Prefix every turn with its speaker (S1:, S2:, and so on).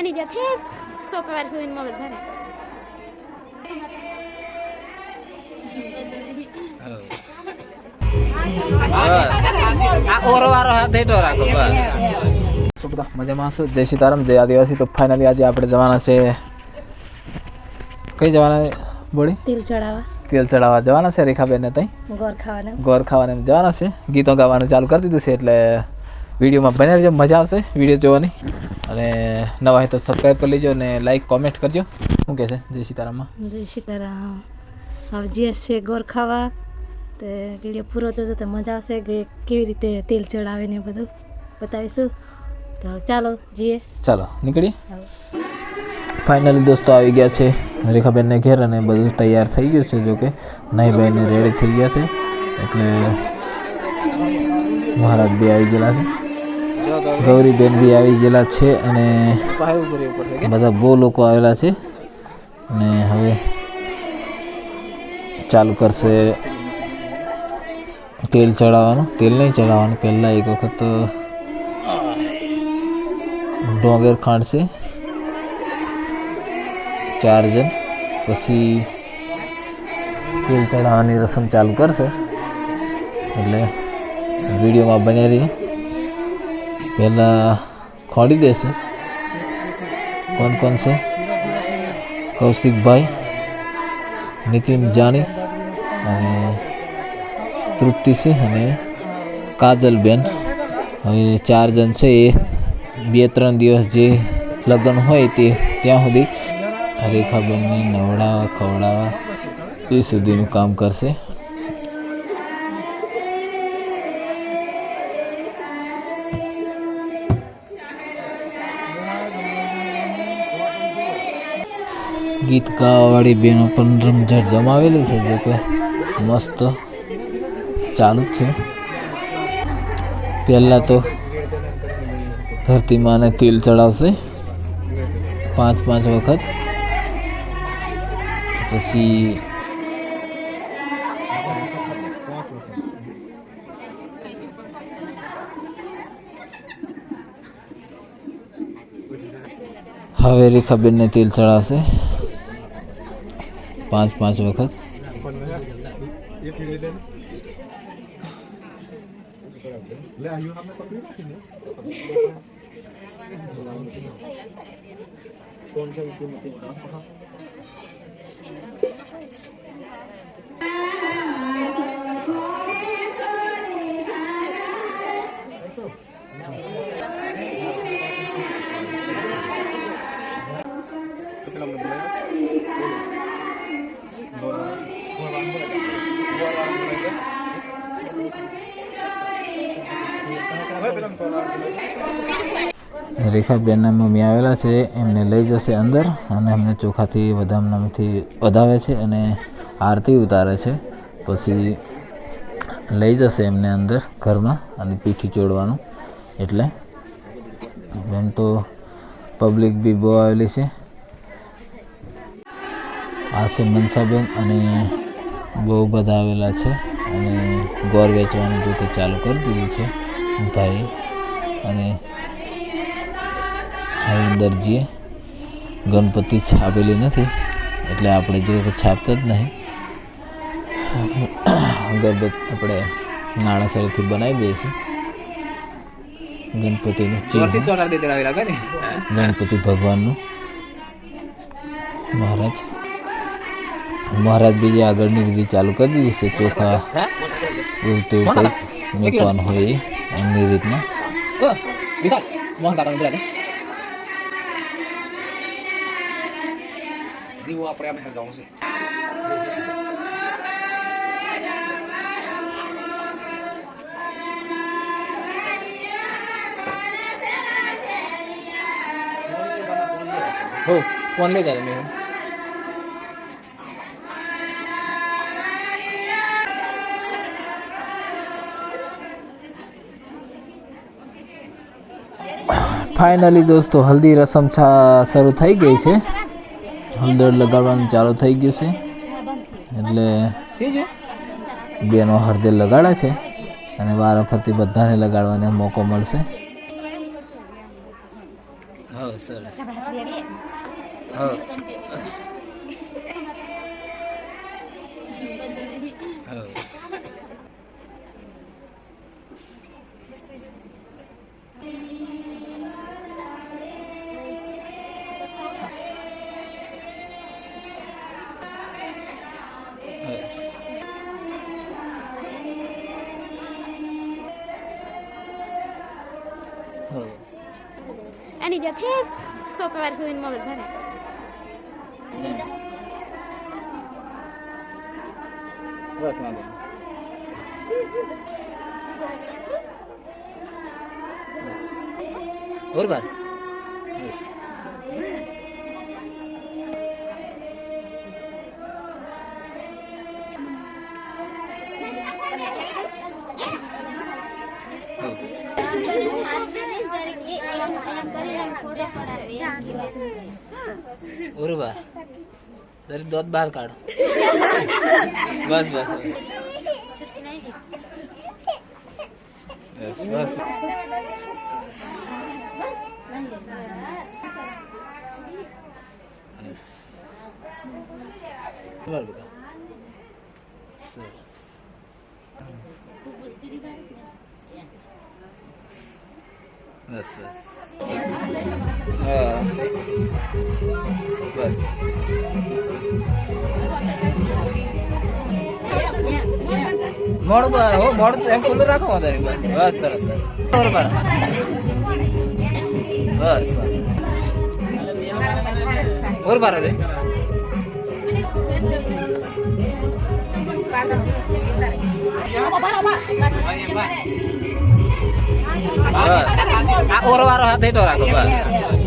S1: આની જે થે સોપવાર કોઈને મગજ ભરે
S2: બધા મજામાં છો? જય સીતારામ, જય આદિવાસી. તો ફાઇનલી આજે આપણે જવાના છે, કઈ જવાના બોડી? તેલ ચડાવવા જવાના છે રેખાબેન ને તઈ ગોર ખાવાને જવાના છે. ગીતો ગાવાનું ચાલુ કરી દીધું છે એટલે વિડીયોમાં બને રહેજો, મજા આવશે વિડીયો જોવાની. અને નવા હોય તો સબસ્ક્રાઈબ કરી લેજો અને લાઈક કોમેન્ટ કરજો. શું કહે છે? જય સીતારામમાં.
S3: જય સીતારામ. હવે જે છે ગોર ખાવા તે વિડીયો પૂરો જોજો તો મજા આવશે કે કેવી રીતે તેલ ચડાવે ને બધું બતાવીશું. તો ચાલો જઈએ.
S2: ચાલો નીકળીએ. ફાઇનલી દોસ્તો આવી ગયા છે રેખાબેનને ઘેર અને બધું તૈયાર થઈ ગયું છે. જો કે નહીં ભાઈને રેડી થઈ ગયા છે એટલે મહારાજ બી આવી ગયેલા છે, ગૌરીબેન બી આવી ગયેલા છે અને બધા બહુ લોકો આવેલા છે. અને હવે ચાલુ કરશે તેલ ચડાવવાનું. તેલ નહીં ચડાવવાનું, પહેલાં એક વખત ડોંગર ખાંડશે 4 જણ, પછી તેલ ચડાવવાની રસમ ચાલુ કરશે. એટલે વિડીયોમાં બની રહી. પહેલાં ખોડી દેશે. કોણ કોણ છે? કૌશિકભાઈ, નીતિન જાણી અને તૃપ્તિ છે અને કાજલબેન. હવે 4 જણ છે. એ 2-3 દિવસ જે લગ્ન હોય તે ત્યાં સુધી રેખાબેનને નવડાવવા ખવડાવવા એ સુધીનું કામ કરશે. ગીત ગાવાવાળી બેનો પણ રમઝટ જમાવેલી છે, જે કે મસ્ત ચાલુ જ છે. પહેલાં તો ધરતી માને તેલ ચડાવશે 5-5 વખત. પછી હવે રેખાબેનને તેલ ચડાવશે 5-5 વખત. રેખાબેનના મમ્મી આવેલા છે, એમને લઈ જશે અંદર અને એમને ચોખાથી વધામણાથી વધાવે છે અને આરતી ઉતારે છે. પછી લઈ જશે એમને અંદર ઘરમાં અને પીઠી ચોડવાનું. એટલે એમ તો પબ્લિક બી બહુ આવેલી છે. આ છે મનસાબેન અને બહુ બધા આવેલા છે અને ગોર વેચવાનું જો કે ચાલુ કરી દીધું છે ભાઈ. અને હવે અંદર જઈએ. ગણપતિ છાપેલી નથી એટલે આપણે જો કે છાપતા જ નહીં. અગરબત્તી આપણે નાણાસરીથી બનાવી દઈએ છીએ ગણપતિનું ચિહ્ન. ગણપતિ ભગવાનનું. મહારાજ બીજી આગળની વિધિ ચાલુ કરી દીધી છે. ચોખા એવું તેવું કંઈક મૂકવાનું હોય એમની રીતના.
S4: દીવો આપણે આમ હરગાવું છે.
S2: हो कौन ले जा रहे मेरे? ફાઇનલી દોસ્તો હલ્દી રસમ શરૂ થઈ ગઈ છે. હળદર લગાડવાનું ચાલુ થઈ ગયું છે એટલે બેનો હળદર લગાડે છે અને વારાફરતી બધાને લગાડવાનો મોકો મળશે. સરસ
S3: આપણે હાથ લઈએ.
S2: હા હા બસ હા
S1: એની જે સોપવાર ખુઈને મગજ ભરે
S2: બસ વાંધો બસ ઓર બાર બસ ઓર બાર તારી દોત બહાર કાઢો બસ બસ બસ બસ બસ બરાબર બેટા સરસ બસ બસ હા બસ મોડું હો મોડું એમ ખુલ્લું રાખો વધારે બસ બસ સરસ સરસ બરાબર બસ ઓર બાર દે ઓર વારો હાથ હેઠો રાખો બસ